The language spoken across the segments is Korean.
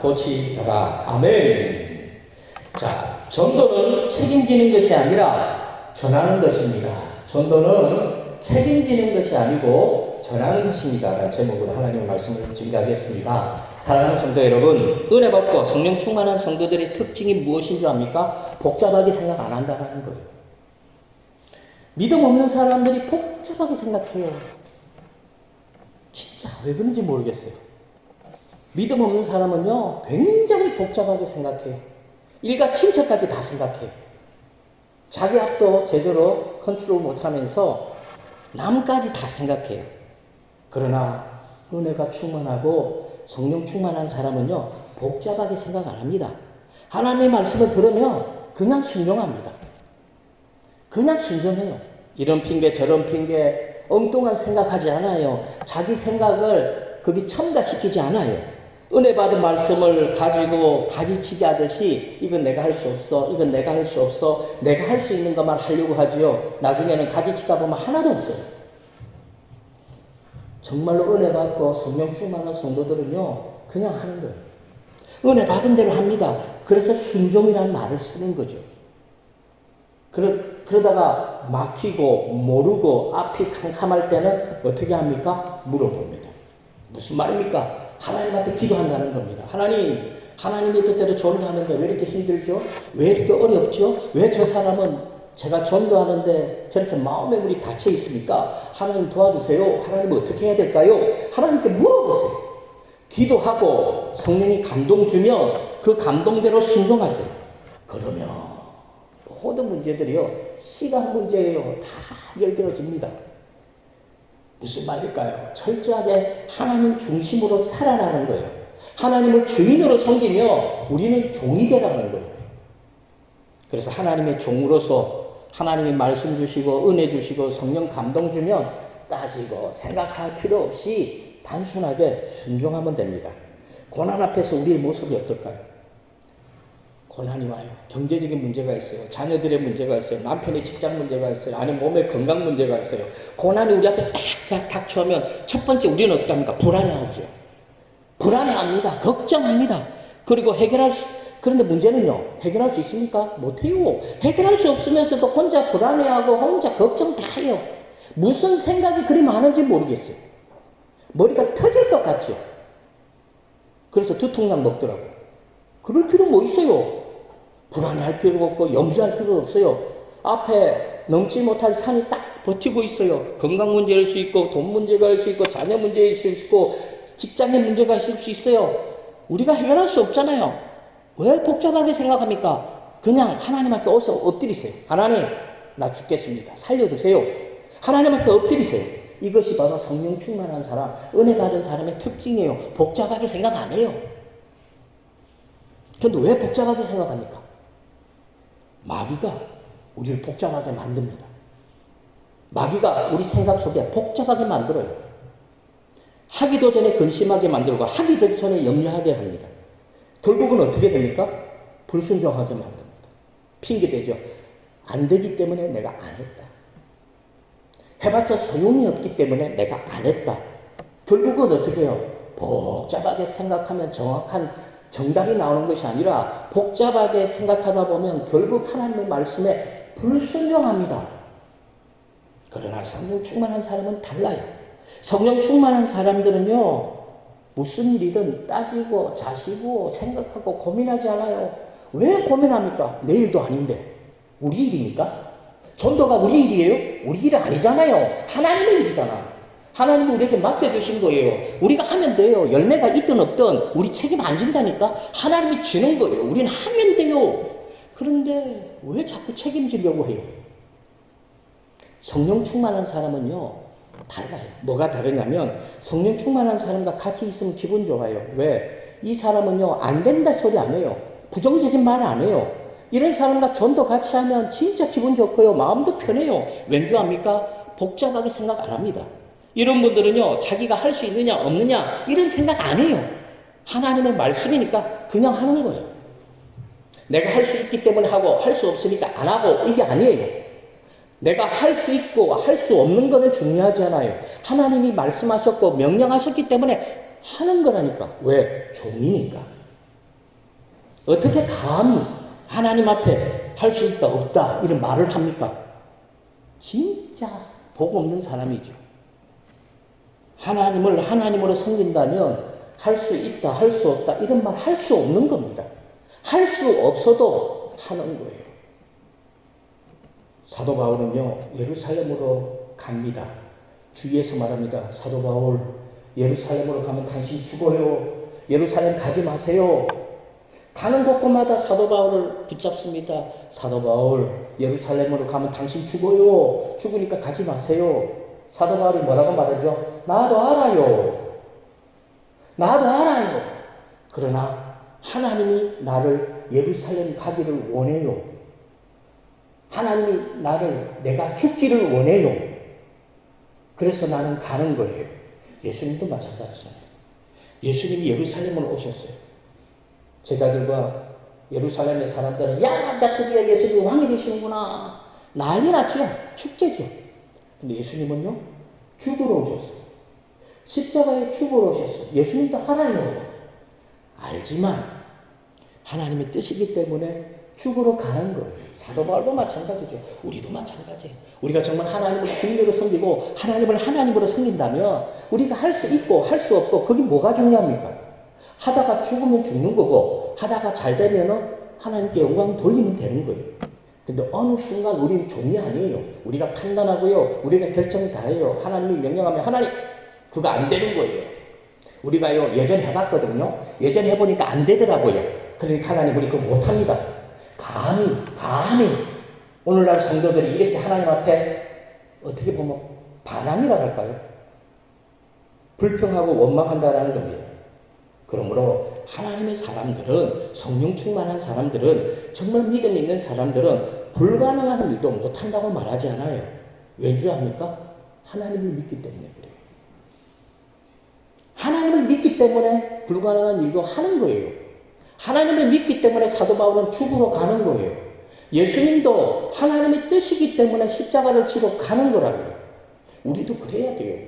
고치더라. 아멘. 자, 전도는 책임지는 것이 아니라 전하는 것입니다. 전도는 책임지는 것이 아니고 전하는 것입니다. 라는 제목으로 하나님의 말씀을 증거하겠습니다. 사랑하는 성도 여러분, 은혜 받고 성령 충만한 성도들의 특징이 무엇인 줄 압니까? 복잡하게 생각 안 한다는 거예요. 믿음 없는 사람들이 복잡하게 생각해요. 진짜 왜 그런지 모르겠어요. 믿음 없는 사람은요, 굉장히 복잡하게 생각해요. 일가 친척까지 다 생각해요. 자기 앞도 제대로 컨트롤 못하면서 남까지 다 생각해요. 그러나 은혜가 충만하고 성령 충만한 사람은요, 복잡하게 생각 안 합니다. 하나님의 말씀을 들으면 그냥 순종합니다. 그냥 순종해요. 이런 핑계 저런 핑계 엉뚱한 생각하지 않아요. 자기 생각을 거기 첨가시키지 않아요. 은혜 받은 말씀을 가지고 가지치기 하듯이 이건 내가 할 수 없어, 이건 내가 할 수 없어, 내가 할 수 있는 것만 하려고 하지요. 나중에는 가지치다 보면 하나도 없어요. 정말로 은혜 받고 성령 충만한 성도들은요, 그냥 하는 거예요. 은혜 받은 대로 합니다. 그래서 순종이라는 말을 쓰는 거죠. 그러다가 막히고 모르고 앞이 캄캄할 때는 어떻게 합니까? 물어봅니다. 무슨 말입니까? 하나님한테 기도한다는 겁니다. 하나님의 뜻대로 전도하는데 왜 이렇게 힘들죠? 왜 이렇게 어렵죠? 왜 저 사람은 제가 전도하는데 저렇게 마음의 문이 닫혀 있습니까? 하나님 도와주세요. 하나님 어떻게 해야 될까요? 하나님께 물어보세요. 기도하고 성령이 감동 주면 그 감동대로 순종하세요. 그러면 모든 문제들이요, 시간 문제예요. 다 해결되어집니다. 무슨 말일까요? 철저하게 하나님 중심으로 살아나는 거예요. 하나님을 주인으로 섬기며 우리는 종이 되라는 거예요. 그래서 하나님의 종으로서 하나님의 말씀 주시고 은혜 주시고 성령 감동 주면 따지고 생각할 필요 없이 단순하게 순종하면 됩니다. 고난 앞에서 우리의 모습이 어떨까요? 고난이 와요. 경제적인 문제가 있어요. 자녀들의 문제가 있어요. 남편의 직장 문제가 있어요. 아니면 몸의 건강 문제가 있어요. 고난이 우리 앞에 딱 닥쳐오면 첫 번째 우리는 어떻게 합니까? 불안해하죠. 불안해합니다. 걱정합니다. 그리고 그런데 문제는요, 해결할 수 있습니까? 못해요. 해결할 수 없으면서도 혼자 불안해하고 혼자 걱정 다 해요. 무슨 생각이 그리 많은지 모르겠어요. 머리가 터질 것 같죠. 그래서 두통약 먹더라고요. 그럴 필요 뭐 있어요? 불안해할 필요가 없고 염려할 필요가 없어요. 앞에 넘지 못할 산이 딱 버티고 있어요. 건강 문제일 수 있고 돈 문제가 있을 수 있고 자녀 문제일 수 있고 직장의 문제가 있을 수 있어요. 우리가 해결할 수 없잖아요. 왜 복잡하게 생각합니까? 그냥 하나님 앞에 어서 엎드리세요. 하나님, 나 죽겠습니다. 살려주세요. 하나님 앞에 엎드리세요. 이것이 바로 성령 충만한 사람, 은혜 받은 사람의 특징이에요. 복잡하게 생각 안 해요. 그런데 왜 복잡하게 생각합니까? 마귀가 우리를 복잡하게 만듭니다. 마귀가 우리 생각 속에 복잡하게 만들어요. 하기도 전에 근심하게 만들고 하기도 전에 염려하게 합니다. 결국은 어떻게 됩니까? 불순종하게 만듭니다. 핑계대죠. 안 되기 때문에 내가 안 했다. 해봤자 소용이 없기 때문에 내가 안 했다. 결국은 어떻게 해요? 복잡하게 생각하면 정답이 나오는 것이 아니라 복잡하게 생각하다 보면 결국 하나님의 말씀에 불순종합니다. 그러나 성령 충만한 사람은 달라요. 성령 충만한 사람들은요, 무슨 일이든 따지고 자시고 생각하고 고민하지 않아요. 왜 고민합니까? 내 일도 아닌데. 우리 일입니까? 전도가 우리 일이에요? 우리 일이 아니잖아요. 하나님의 일이잖아. 하나님이 우리에게 맡겨주신 거예요. 우리가 하면 돼요. 열매가 있든 없든 우리 책임 안 진다니까? 하나님이 주는 거예요. 우리는 하면 돼요. 그런데 왜 자꾸 책임지려고 해요? 성령 충만한 사람은요, 달라요. 뭐가 다르냐면 성령 충만한 사람과 같이 있으면 기분 좋아요. 왜? 이 사람은요, 안 된다 소리 안 해요. 부정적인 말 안 해요. 이런 사람과 전도 같이 하면 진짜 기분 좋고요. 마음도 편해요. 왠지 압니까? 복잡하게 생각 안 합니다. 이런 분들은요, 자기가 할 수 있느냐 없느냐 이런 생각 안 해요. 하나님의 말씀이니까 그냥 하는 거예요. 내가 할 수 있기 때문에 하고 할 수 없으니까 안 하고 이게 아니에요. 내가 할 수 있고 할 수 없는 거는 중요하지 않아요. 하나님이 말씀하셨고 명령하셨기 때문에 하는 거라니까. 왜? 종이니까. 어떻게 감히 하나님 앞에 할 수 있다 없다 이런 말을 합니까? 진짜 복 없는 사람이죠. 하나님을 하나님으로 섬긴다면 할 수 있다 할 수 없다 이런 말 할 수 없는 겁니다. 할 수 없어도 하는 거예요. 사도 바울은요 예루살렘으로 갑니다. 주위에서 말합니다. 사도 바울 예루살렘으로 가면 당신 죽어요. 예루살렘 가지 마세요. 가는 곳곳마다 사도 바울을 붙잡습니다. 사도 바울 예루살렘으로 가면 당신 죽어요. 죽으니까 가지 마세요. 사도 바울이 뭐라고 말하죠? 나도 알아요. 나도 알아요. 그러나 하나님이 나를 예루살렘 가기를 원해요. 하나님이 나를 내가 죽기를 원해요. 그래서 나는 가는 거예요. 예수님도 마찬가지잖아요. 예수님이 예루살렘으로 오셨어요. 제자들과 예루살렘의 사람들은 야, 드디어 예수님이 왕이 되시는구나. 난리 났죠. 축제죠. 근데 예수님은요. 죽으러 오셨어요. 십자가에 죽으러 오셨어요. 예수님도 알아요. 알지만 하나님의 뜻이기 때문에 죽으러 가는 거예요. 사도 바울도 마찬가지죠. 우리도 마찬가지예요. 우리가 정말 하나님을 주님으로 섬기고 하나님을 하나님으로 섬긴다면 우리가 할 수 있고 할 수 없고 그게 뭐가 중요합니까? 하다가 죽으면 죽는 거고 하다가 잘 되면 하나님께 영광 돌리면 되는 거예요. 근데 어느 순간 우리는 종이 아니에요. 우리가 판단하고요. 우리가 결정을 다 해요. 하나님이 명령하면 하나님 그거 안 되는 거예요. 우리가요 예전 해봤거든요. 예전 해보니까 안 되더라고요. 그러니까 하나님 우리 그거 못합니다. 감히 오늘날 성도들이 이렇게 하나님 앞에 어떻게 보면 반항이라 할까요? 불평하고 원망한다라는 겁니다. 그러므로 하나님의 사람들은 성령 충만한 사람들은 정말 믿음 있는 사람들은 불가능한 일도 못한다고 말하지 않아요. 왜 주합니까? 하나님을 믿기 때문에 그래요. 하나님을 믿기 때문에 불가능한 일도 하는 거예요. 하나님을 믿기 때문에 사도 바울은 죽으러 가는 거예요. 예수님도 하나님의 뜻이기 때문에 십자가를 지러 가는 거라고요. 우리도 그래야 돼요.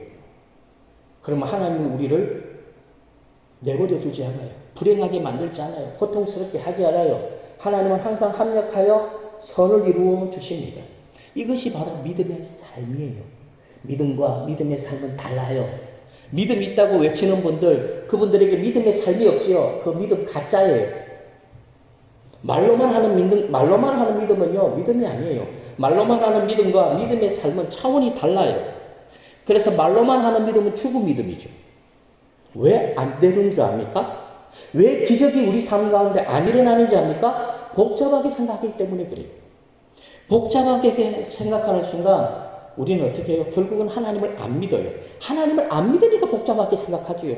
그러면 하나님은 우리를 내버려 두지 않아요. 불행하게 만들지 않아요. 고통스럽게 하지 않아요. 하나님은 항상 합력하여 선을 이루어 주십니다. 이것이 바로 믿음의 삶이에요. 믿음과 믿음의 삶은 달라요. 믿음 있다고 외치는 분들, 그분들에게 믿음의 삶이 없지요. 그 믿음 가짜예요. 말로만 하는 믿음은요, 믿음이 아니에요. 말로만 하는 믿음과 믿음의 삶은 차원이 달라요. 그래서 말로만 하는 믿음은 죽은 믿음이죠. 왜 안 되는 줄 압니까? 왜 기적이 우리 삶 가운데 안 일어나는지 압니까? 복잡하게 생각하기 때문에 그래요. 복잡하게 생각하는 순간 우리는 어떻게 해요? 결국은 하나님을 안 믿어요. 하나님을 안 믿으니까 복잡하게 생각하지요.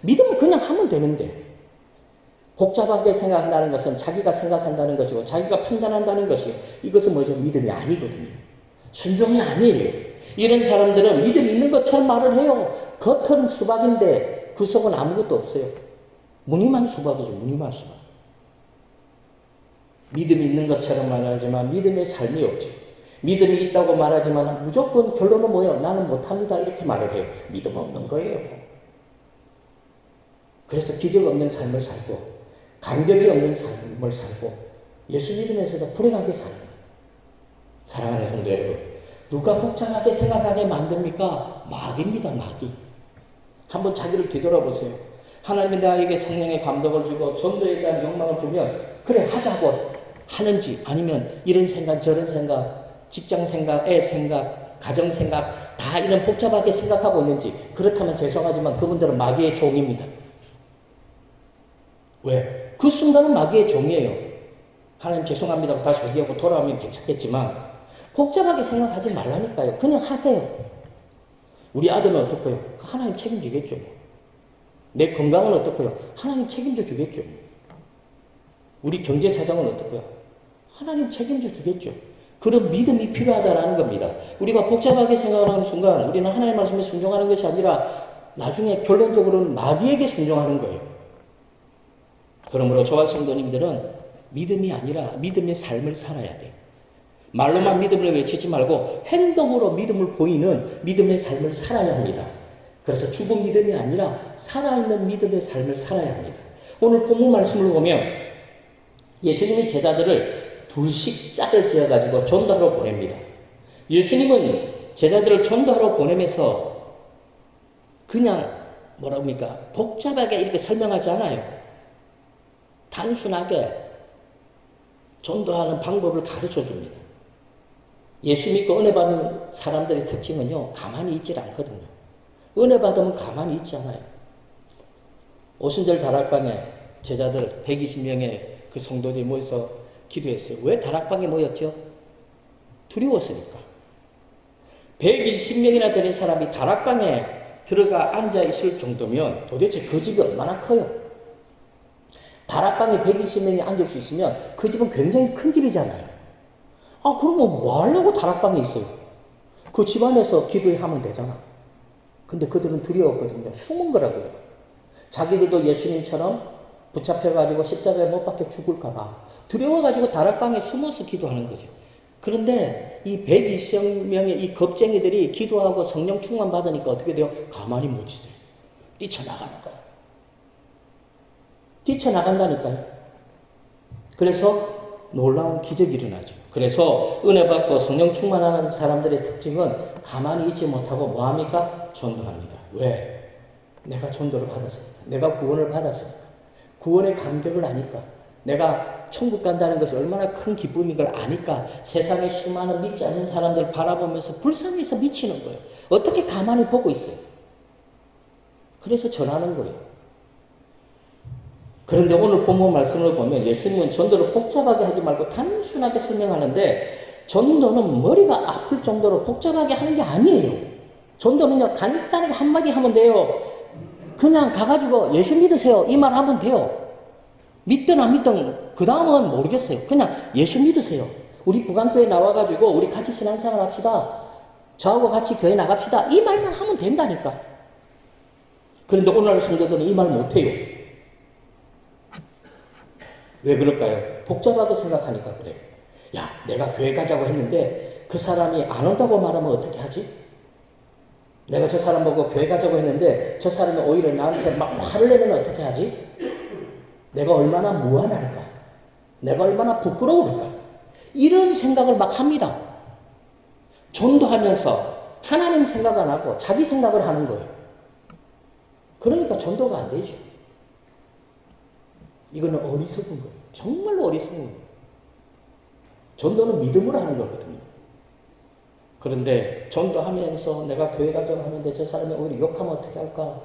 믿으면 그냥 하면 되는데. 복잡하게 생각한다는 것은 자기가 생각한다는 것이고 자기가 판단한다는 것이요. 이것은 뭐죠? 믿음이 아니거든요. 순종이 아니에요. 이런 사람들은 믿음이 있는 것처럼 말을 해요. 겉은 수박인데 그 속은 아무것도 없어요. 무늬만 수박이죠. 무늬만 수박. 믿음이 있는 것처럼 말하지만 믿음의 삶이 없죠. 믿음이 있다고 말하지만 무조건 결론은 뭐예요? 나는 못합니다. 이렇게 말을 해요. 믿음 없는 거예요. 그래서 기적 없는 삶을 살고 간격이 없는 삶을 살고 예수 믿으면서도 불행하게 살고 사랑하는 성도 여러분, 누가 복잡하게 생각하게 만듭니까? 마귀입니다. 마귀. 한번 자기를 뒤돌아보세요. 하나님이 나에게 성령의 감동을 주고 전도에 대한 욕망을 주면 그래 하자고 하는지 아니면 이런 생각 저런 생각 직장 생각, 애 생각, 가정 생각 다 이런 복잡하게 생각하고 있는지 그렇다면 죄송하지만 그분들은 마귀의 종입니다. 왜? 그 순간은 마귀의 종이에요. 하나님 죄송합니다. 다시 회개하고 돌아오면 괜찮겠지만 복잡하게 생각하지 말라니까요. 그냥 하세요. 우리 아들은 어떻고요? 하나님 책임지겠죠. 내 건강은 어떻고요? 하나님 책임져 주겠죠. 우리 경제 사정은 어떻고요? 하나님 책임져 주겠죠. 그런 믿음이 필요하다는 겁니다. 우리가 복잡하게 생각하는 순간 우리는 하나님 말씀에 순종하는 것이 아니라 나중에 결론적으로는 마귀에게 순종하는 거예요. 그러므로 저와 성도님들은 믿음이 아니라 믿음의 삶을 살아야 돼요. 말로만 믿음을 외치지 말고 행동으로 믿음을 보이는 믿음의 삶을 살아야 합니다. 그래서 죽은 믿음이 아니라 살아있는 믿음의 삶을 살아야 합니다. 오늘 본문 말씀을 보면 예수님이 제자들을 둘씩 짝을 지어가지고 전도하러 보냅니다. 예수님은 제자들을 전도하러 보내면서 그냥 뭐라 합니까? 복잡하게 이렇게 설명하지 않아요. 단순하게 전도하는 방법을 가르쳐 줍니다. 예수 믿고 은혜 받은 사람들의 특징은요, 가만히 있질 않거든요. 은혜 받으면 가만히 있지 않아요. 오순절 다락방에 제자들 120명의 그 성도들이 모여서 기도했어요. 왜 다락방에 모였죠? 두려웠으니까. 120명이나 되는 사람이 다락방에 들어가 앉아 있을 정도면 도대체 그 집이 얼마나 커요? 다락방에 120명이 앉을 수 있으면 그 집은 굉장히 큰 집이잖아요. 아, 그러면 뭐 하려고 다락방에 있어요? 그 집 안에서 기도하면 되잖아. 근데 그들은 두려웠거든요. 숨은 거라고요. 자기들도 예수님처럼 붙잡혀가지고 십자가에 못 박혀 죽을까봐 두려워가지고 다락방에 숨어서 기도하는 거죠. 그런데 이 120명의 이 겁쟁이들이 기도하고 성령 충만 받으니까 어떻게 돼요? 가만히 못 있어요. 뛰쳐나가는 거예요. 뛰쳐나간다니까요. 그래서 놀라운 기적이 일어나죠. 그래서 은혜 받고 성령 충만하는 사람들의 특징은 가만히 있지 못하고 뭐합니까? 전도합니다. 왜? 내가 전도를 받았으니까. 내가 구원을 받았으니까. 구원의 감격을 아니까. 내가 천국 간다는 것이 얼마나 큰 기쁨인 걸 아니까 세상에 수많은 믿지 않는 사람들 바라보면서 불쌍해서 미치는 거예요. 어떻게 가만히 보고 있어요? 그래서 전하는 거예요. 그런데 오늘 본문 말씀을 보면 예수님은 전도를 복잡하게 하지 말고 단순하게 설명하는데 전도는 머리가 아플 정도로 복잡하게 하는 게 아니에요. 전도는요, 간단하게 한마디 하면 돼요. 그냥 가가지고 예수 믿으세요. 이 말 하면 돼요. 믿든 안 믿든 그 다음은 모르겠어요. 그냥 예수 믿으세요. 우리 부강교회 나와가지고 우리 같이 신앙생활 합시다. 저하고 같이 교회 나갑시다. 이 말만 하면 된다니까. 그런데 오늘날 성도들은 이 말 못해요. 왜 그럴까요? 복잡하게 생각하니까 그래요. 야, 내가 교회 가자고 했는데 그 사람이 안 온다고 말하면 어떻게 하지? 내가 저 사람 보고 교회 가자고 했는데 저 사람이 오히려 나한테 막 화를 내면 어떻게 하지? 내가 얼마나 무안할까? 내가 얼마나 부끄러울까? 이런 생각을 막 합니다. 전도하면서 하나님 생각 안 하고 자기 생각을 하는 거예요. 그러니까 전도가 안 되죠. 이거는 어리석은 거예요. 정말로 어리석은 거예요. 전도는 믿음으로 하는 거거든요. 그런데 전도하면서 내가 교회 가자고 하는데 저 사람이 오히려 욕하면 어떻게 할까?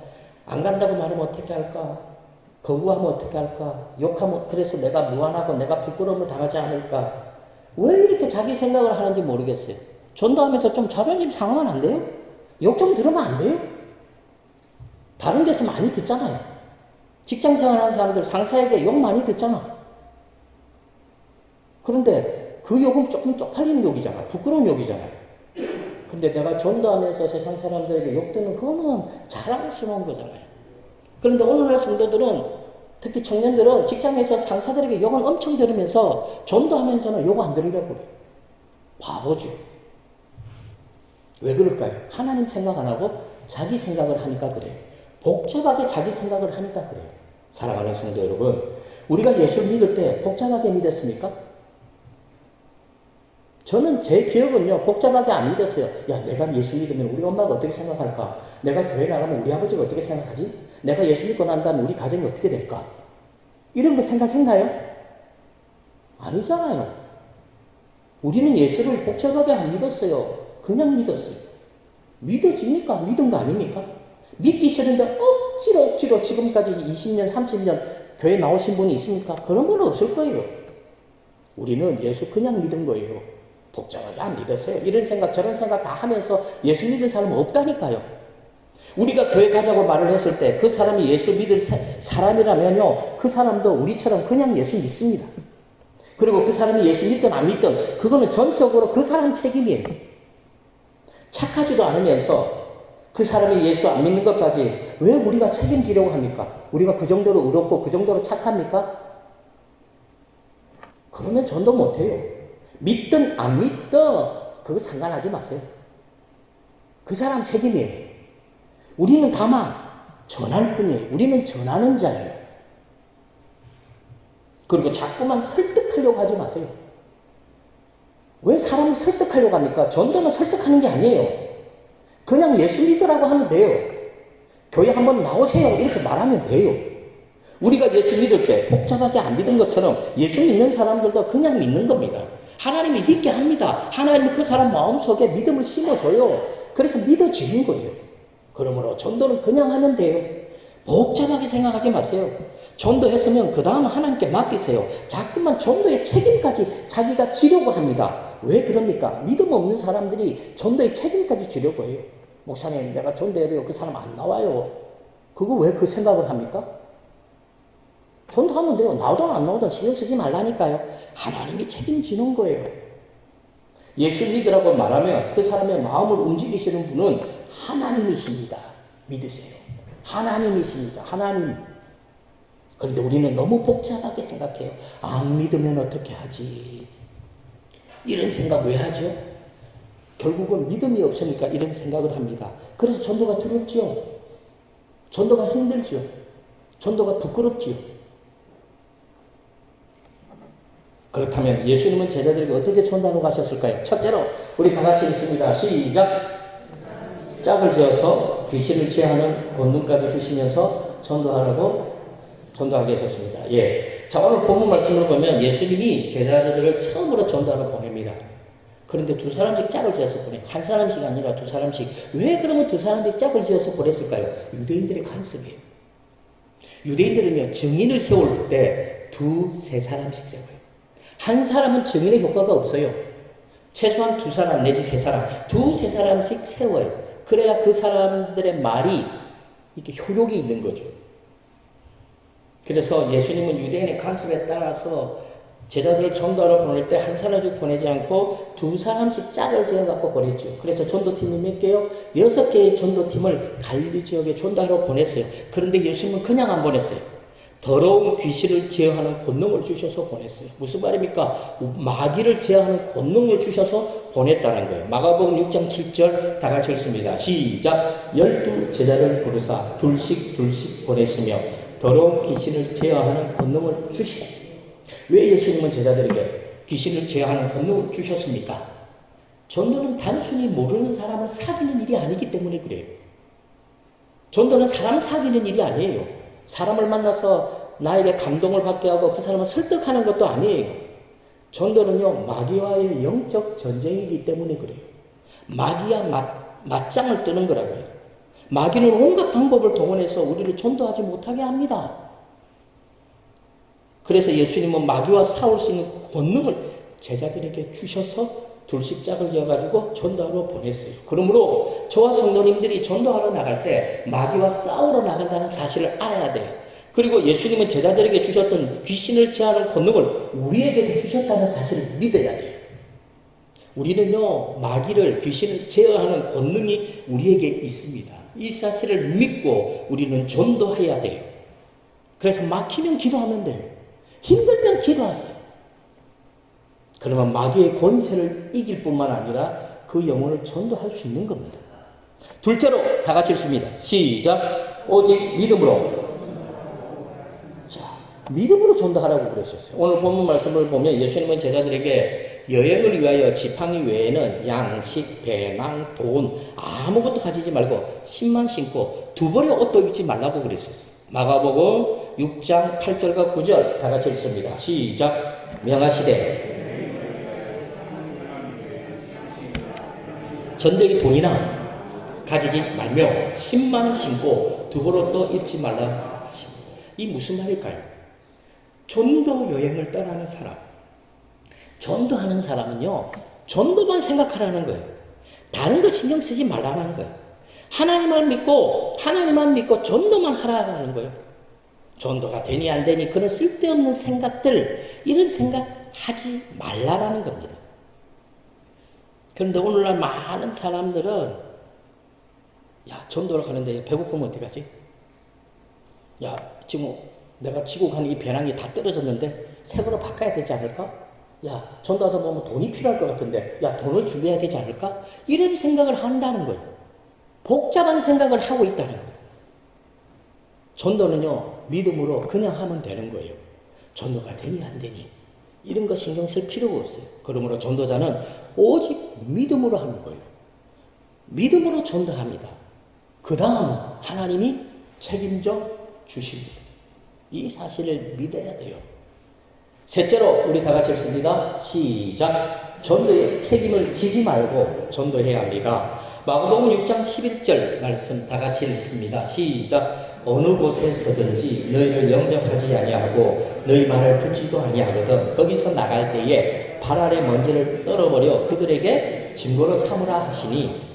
안 간다고 말하면 어떻게 할까? 거부하면 어떻게 할까? 욕하면 그래서 내가 무안하고 내가 부끄러움을 당하지 않을까? 왜 이렇게 자기 생각을 하는지 모르겠어요. 전도하면서 좀 자존심 상하면 안 돼요? 욕 좀 들으면 안 돼요? 다른 데서 많이 듣잖아요. 직장생활 하는 사람들 상사에게 욕 많이 듣잖아. 그런데 그 욕은 조금 쪽팔리는 욕이잖아. 부끄러운 욕이잖아요. 근데 내가 전도하면서 세상 사람들에게 욕 듣는 그거는 자랑스러운 거잖아요. 그런데 오늘날 성도들은 특히 청년들은 직장에서 상사들에게 욕은 엄청 들으면서 전도하면서는 욕 안 들으려고 그래요. 바보죠. 왜 그럴까요? 하나님 생각 안 하고 자기 생각을 하니까 그래요. 복잡하게 자기 생각을 하니까 그래요. 사랑하는 성도 여러분, 우리가 예수를 믿을 때 복잡하게 믿었습니까? 저는 제 기억은요, 복잡하게 안 믿었어요. 야, 내가 예수 믿으면 우리 엄마가 어떻게 생각할까? 내가 교회 나가면 우리 아버지가 어떻게 생각하지? 내가 예수 믿고 난 다음에 우리 가정이 어떻게 될까? 이런 거 생각했나요? 아니잖아요. 우리는 예수를 복잡하게 안 믿었어요. 그냥 믿었어요. 믿어집니까? 믿은 거 아닙니까? 믿기 싫은데 억지로 지금까지 20년, 30년 교회 나오신 분이 있습니까? 그런 건 없을 거예요. 우리는 예수 그냥 믿은 거예요. 복잡하게 안 믿었어요. 이런 생각 저런 생각 다 하면서 예수 믿은 사람은 없다니까요. 우리가 교회 가자고 말을 했을 때 그 사람이 예수 믿을 사람이라면요, 그 사람도 우리처럼 그냥 예수 믿습니다. 그리고 그 사람이 예수 믿든 안 믿든 그거는 전적으로 그 사람 책임이에요. 착하지도 않으면서 그 사람이 예수 안 믿는 것까지 왜 우리가 책임지려고 합니까? 우리가 그 정도로 의롭고 그 정도로 착합니까? 그러면 전도 못해요. 믿든 안 믿든 그거 상관하지 마세요. 그 사람 책임이에요. 우리는 다만 전할 뿐이에요. 우리는 전하는 자예요. 그리고 자꾸만 설득하려고 하지 마세요. 왜 사람을 설득하려고 합니까? 전도는 설득하는 게 아니에요. 그냥 예수 믿으라고 하면 돼요. 교회 한번 나오세요. 이렇게 말하면 돼요. 우리가 예수 믿을 때 복잡하게 안 믿은 것처럼 예수 믿는 사람들도 그냥 믿는 겁니다. 하나님이 믿게 합니다. 하나님이 그 사람 마음속에 믿음을 심어줘요. 그래서 믿어지는 거예요. 그러므로 전도는 그냥 하면 돼요. 복잡하게 생각하지 마세요. 전도했으면 그 다음은 하나님께 맡기세요. 자꾸만 전도의 책임까지 자기가 지려고 합니다. 왜 그럽니까? 믿음 없는 사람들이 전도의 책임까지 지려고 해요. 목사님, 내가 전도해야 돼요. 그 사람 안 나와요. 그거 왜 그 생각을 합니까? 전도하면 돼요. 나오든 안 나오든 신경 쓰지 말라니까요. 하나님이 책임지는 거예요. 예수 믿으라고 말하면 그 사람의 마음을 움직이시는 분은 하나님이십니다. 믿으세요. 하나님이십니다. 하나님. 그런데 우리는 너무 복잡하게 생각해요. 안 믿으면 어떻게 하지? 이런 생각 왜 하죠? 결국은 믿음이 없으니까 이런 생각을 합니다. 그래서 전도가 두렵지요. 전도가 힘들지요. 전도가 부끄럽지요. 그렇다면 예수님은 제자들에게 어떻게 전도하러 가셨을까요? 첫째로 우리 다 같이 읽습니다. 시작! 짝을 지어서 귀신을 제하는 권능까지 주시면서 전도하게 하셨습니다. 예. 자, 오늘 본문 말씀을 보면 예수님이 제자들을 처음으로 전도하러 보냅니다. 그런데 두 사람씩 짝을 지어서 보내. 한 사람씩 아니라 두 사람씩. 왜 그러면 두 사람씩 짝을 지어서 보냈을까요? 유대인들의 간섭이에요. 유대인들은요, 증인을 세울 때 두세 사람씩 세워요. 한 사람은 증인의 효과가 없어요. 최소한 두 사람 내지 세 사람, 두세 사람씩 세워요. 그래야 그 사람들의 말이 이렇게 효력이 있는 거죠. 그래서 예수님은 유대인의 간섭에 따라서 제자들을 전도하러 보낼 때 한 사람씩 보내지 않고 두 사람씩 짝을 지어갖고 보냈죠. 그래서 전도팀이 몇 개요? 6개의 전도팀을 갈릴리 지역에 전도하러 보냈어요. 그런데 예수님은 그냥 안 보냈어요. 더러운 귀신을 제어하는 권능을 주셔서 보냈어요. 무슨 말입니까? 마귀를 제어하는 권능을 주셔서 보냈다는 거예요. 마가복음 6장 7절 다 같이 읽습니다. 시작! 12 제자를 부르사 둘씩 보내시며 더러운 귀신을 제어하는 권능을 주시고. 왜 예수님은 제자들에게 귀신을 제어하는 권능을 주셨습니까? 전도는 단순히 모르는 사람을 사귀는 일이 아니기 때문에 그래요. 전도는 사람 사귀는 일이 아니에요. 사람을 만나서 나에게 감동을 받게 하고 그 사람을 설득하는 것도 아니에요. 전도는요, 마귀와의 영적 전쟁이기 때문에 그래요. 마귀와 맞짱을 뜨는 거라고요. 마귀는 온갖 방법을 동원해서 우리를 전도하지 못하게 합니다. 그래서 예수님은 마귀와 싸울 수 있는 권능을 제자들에게 주셔서 둘씩 짝을 지어가지고 전도하러 보냈어요. 그러므로 저와 성도님들이 전도하러 나갈 때 마귀와 싸우러 나간다는 사실을 알아야 돼요. 그리고 예수님은 제자들에게 주셨던 귀신을 제하는 권능을 우리에게도 주셨다는 사실을 믿어야 돼요. 우리는요, 마귀를, 귀신을 제어하는 권능이 우리에게 있습니다. 이 사실을 믿고 우리는 전도해야 돼요. 그래서 막히면 기도하면 돼요. 힘들면 기도하세요. 그러면 마귀의 권세를 이길 뿐만 아니라 그 영혼을 전도할 수 있는 겁니다. 둘째로 다 같이 읽습니다. 시작! 오직 믿음으로. 자, 믿음으로 전도하라고 그러셨어요. 오늘 본문 말씀을 보면 예수님은 제자들에게 여행을 위하여 지팡이 외에는 양식, 배낭, 돈 아무것도 가지지 말고 신만 신고 두 벌의 옷도 입지 말라고 그랬었어요. 마가복음 6장 8절과 9절 다 같이 읽습니다. 시작! 명하시되 전쟁이 돈이나 가지지 말며 신만 신고 두 벌 옷도 입지 말라. 이 무슨 말일까요? 전도 여행을 떠나는 사람, 전도하는 사람은요, 전도만 생각하라는 거예요. 다른 거 신경 쓰지 말라는 거예요. 하나님만 믿고 전도만 하라는 거예요. 전도가 되니 안 되니 그런 쓸데없는 생각들, 이런 생각 하지 말라라는 겁니다. 그런데 오늘날 많은 사람들은 야, 전도를 가는데 배고프면 어떡하지? 야, 지금 내가 지고 가는 이 배낭이 다 떨어졌는데 새 거로 바꿔야 되지 않을까? 야, 전도하다 보면 돈이 필요할 것 같은데 야, 돈을 준비해야 되지 않을까? 이런 생각을 한다는 거예요. 복잡한 생각을 하고 있다는 거예요. 전도는요, 믿음으로 그냥 하면 되는 거예요. 전도가 되니 안 되니 이런 거 신경 쓸 필요가 없어요. 그러므로 전도자는 오직 믿음으로 하는 거예요. 믿음으로 전도합니다. 그 다음은 하나님이 책임져 주십니다. 이 사실을 믿어야 돼요. 셋째로 우리 다 같이 읽습니다. 시작. 전도의 책임을 지지 말고 전도해야 합니다. 마가복음 6장 11절 말씀 다 같이 읽습니다. 시작. 어느 곳에서든지 너희를 영접하지 아니하고 너희 말을 듣지도 아니하거든 거기서 나갈 때에 발 아래 먼지를 떨어버려 그들에게 증거로 삼으라 하시니,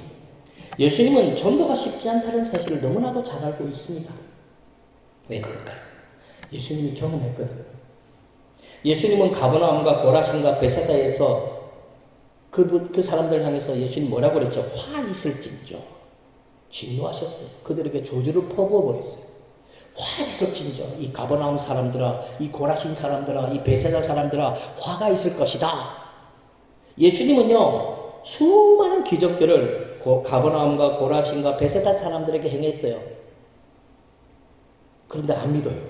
예수님은 전도가 쉽지 않다는 사실을 너무나도 잘 알고 있습니다. 왜 그럴까요? 예수님이 경험했거든요. 예수님은 가버나움과 고라신과 베사다에서 그 사람들 향해서 예수님 뭐라고 그랬죠? 화 있을진저. 진노하셨어요. 그들에게 저주를 퍼부어버렸어요. 화 있을진저. 이 가버나움 사람들아, 이 고라신 사람들아, 이 베세다 사람들아, 화가 있을 것이다. 예수님은요, 수많은 기적들을 가버나움과 고라신과 베세다 사람들에게 행했어요. 그런데 안 믿어요.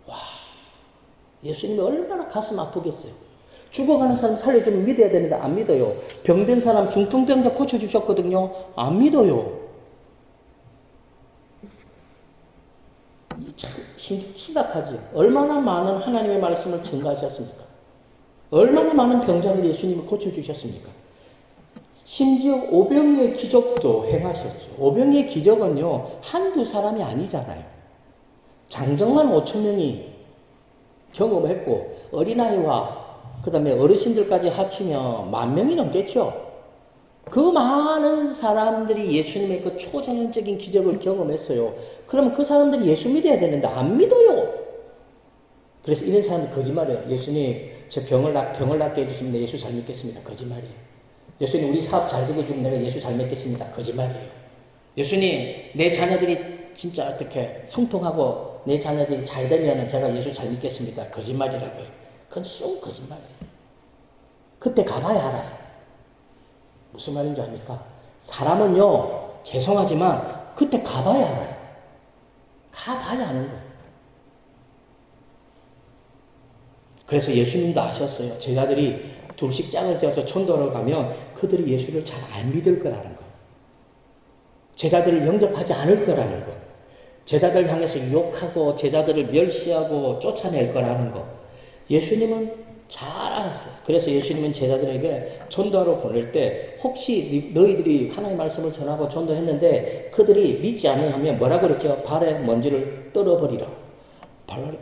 와, 예수님이 얼마나 가슴 아프겠어요. 죽어가는 사람 살려주면 믿어야 되는데 안 믿어요. 병든 사람 중풍병자 고쳐주셨거든요. 안 믿어요. 참 심각하지. 얼마나 많은 하나님의 말씀을 증가하셨습니까? 얼마나 많은 병자를 예수님이 고쳐주셨습니까? 심지어 오병이의 기적도 행하셨죠. 오병이의 기적은요, 한두 사람이 아니잖아요. 장정만 5천 명이 경험했고, 어린아이와 그 다음에 어르신들까지 합치면 10,000명이 넘겠죠. 그 많은 사람들이 예수님의 그 초자연적인 기적을 경험했어요. 그러면 그 사람들이 예수 믿어야 되는데 안 믿어요. 그래서 이런 사람들 거짓말이에요. 예수님, 제 병을 낫게 해주시면 내가 예수 잘 믿겠습니다. 거짓말이에요. 예수님, 우리 사업 잘 되게 해주면 내가 예수 잘 믿겠습니다. 거짓말이에요. 예수님, 내 자녀들이 진짜 어떻게 형통하고 내 자녀들이 잘 되면 제가 예수 잘 믿겠습니다. 거짓말이라고요. 그건 쏙 거짓말이에요. 그때 가봐야 알아요. 무슨 말인지 압니까? 사람은요, 죄송하지만 그때 가봐야 알아요. 가봐야 아는 거예요. 그래서 예수님도 아셨어요. 제자들이 둘씩 짝을 지어서 천도하러 가면 그들이 예수를 잘 안 믿을 거라는 거. 제자들을 영접하지 않을 거라는 거. 제자들 향해서 욕하고 제자들을 멸시하고 쫓아낼 거라는 거. 예수님은 잘 알았어요. 그래서 예수님은 제자들에게 전도하러 보낼 때 혹시 너희들이 하나님의 말씀을 전하고 전도했는데 그들이 믿지 않으면 뭐라고 그랬죠? 발에 먼지를 떨어버리라.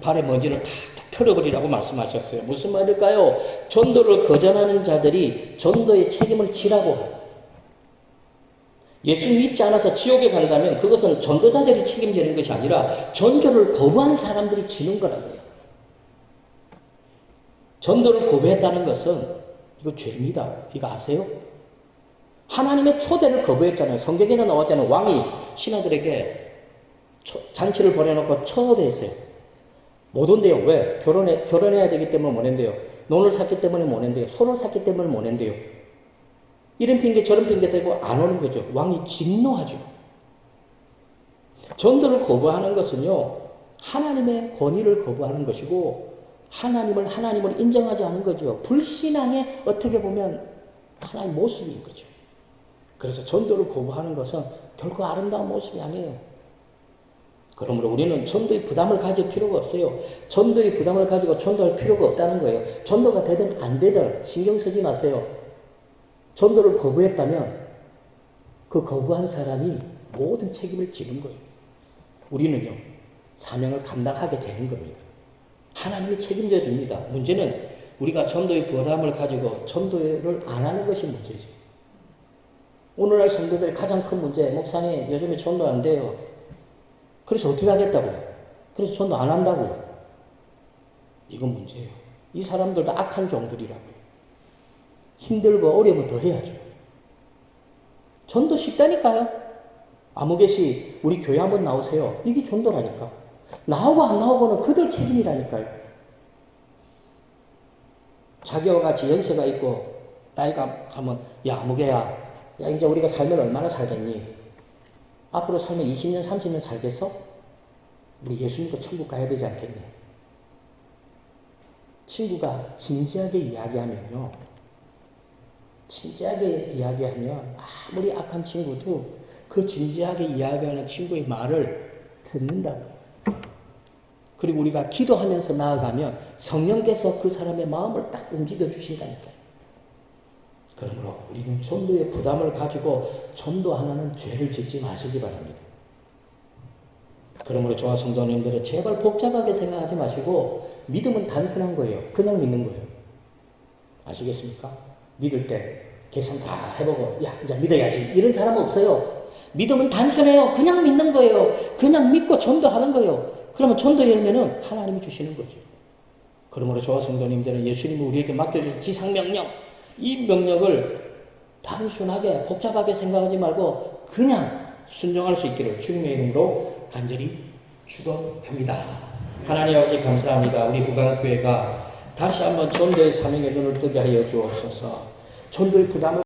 발에 먼지를 탁 털어버리라고 말씀하셨어요. 무슨 말일까요? 전도를 거절하는 자들이 전도의 책임을 지라고. 예수 믿지 않아서 지옥에 간다면 그것은 전도자들이 책임지는 것이 아니라 전도를 거부한 사람들이 지는 거라고요. 전도를 거부했다는 것은 이거 죄입니다. 이거 아세요? 하나님의 초대를 거부했잖아요. 성경에는 나왔잖아요. 왕이 신하들에게 잔치를 벌여놓고 초대했어요. 못 온대요. 왜? 결혼해야 되기 때문에 못 온대요. 논을 샀기 때문에 못 온대요. 소를 샀기 때문에 못 온대요. 이런 핑계 저런 핑계 대고 안 오는 거죠. 왕이 진노하죠. 전도를 거부하는 것은요, 하나님의 권위를 거부하는 것이고 하나님을 인정하지 않은 거죠. 불신앙의 어떻게 보면 하나의 모습인 거죠. 그래서 전도를 거부하는 것은 결코 아름다운 모습이 아니에요. 그러므로 우리는 전도의 부담을 가질 필요가 없어요. 전도의 부담을 가지고 전도할 필요가 없다는 거예요. 전도가 되든 안 되든 신경 쓰지 마세요. 전도를 거부했다면 그 거부한 사람이 모든 책임을 지는 거예요. 우리는요, 사명을 감당하게 되는 겁니다. 하나님이 책임져 줍니다. 문제는 우리가 전도의 부담을 가지고 전도를 안 하는 것이 문제죠. 오늘날 성도들의 가장 큰 문제, 목사님 요즘에 전도 안 돼요. 그래서 어떻게 하겠다고요? 그래서 전도 안 한다고요? 이건 문제예요. 이 사람들도 악한 종들이라고요. 힘들고 어려우면 더 해야죠. 전도 쉽다니까요. 아무개시 우리 교회 한번 나오세요. 이게 전도라니까. 나오고 안 나오고는 그들 책임이라니까요. 자기와 같이 연세가 있고 나이가 하면 야 아무개야, 야 이제 우리가 살면 얼마나 살겠니? 앞으로 살면 20년 30년 살겠어? 우리 예수 믿고 천국 가야 되지 않겠니? 친구가 진지하게 이야기하면요. 진지하게 이야기하면 아무리 악한 친구도 그 진지하게 이야기하는 친구의 말을 듣는다고. 그리고 우리가 기도하면서 나아가면 성령께서 그 사람의 마음을 딱 움직여 주신다니까요. 그러므로 우리는 전도의 부담을 가지고 전도하는 죄를 짓지 마시기 바랍니다. 그러므로 저와 성도님들은 제발 복잡하게 생각하지 마시고 믿음은 단순한 거예요. 그냥 믿는 거예요. 아시겠습니까? 믿을 때 계산 다 해보고 야 이제 믿어야지 이런 사람 없어요. 믿음은 단순해요. 그냥 믿는 거예요. 그냥 믿고 전도하는 거예요. 그러면 전도 열매는 하나님이 주시는 거죠. 그러므로 저와 성도님들은 예수님이 우리에게 맡겨주신 지상명령, 이 명령을 단순하게 복잡하게 생각하지 말고 그냥 순종할 수 있기를 주님의 이름으로 간절히 축원합니다. 하나님 아버지 감사합니다. 우리 구강교회가 다시 한번 전도의 사명에 눈을 뜨게 하여 주옵소서. 전도의 부담을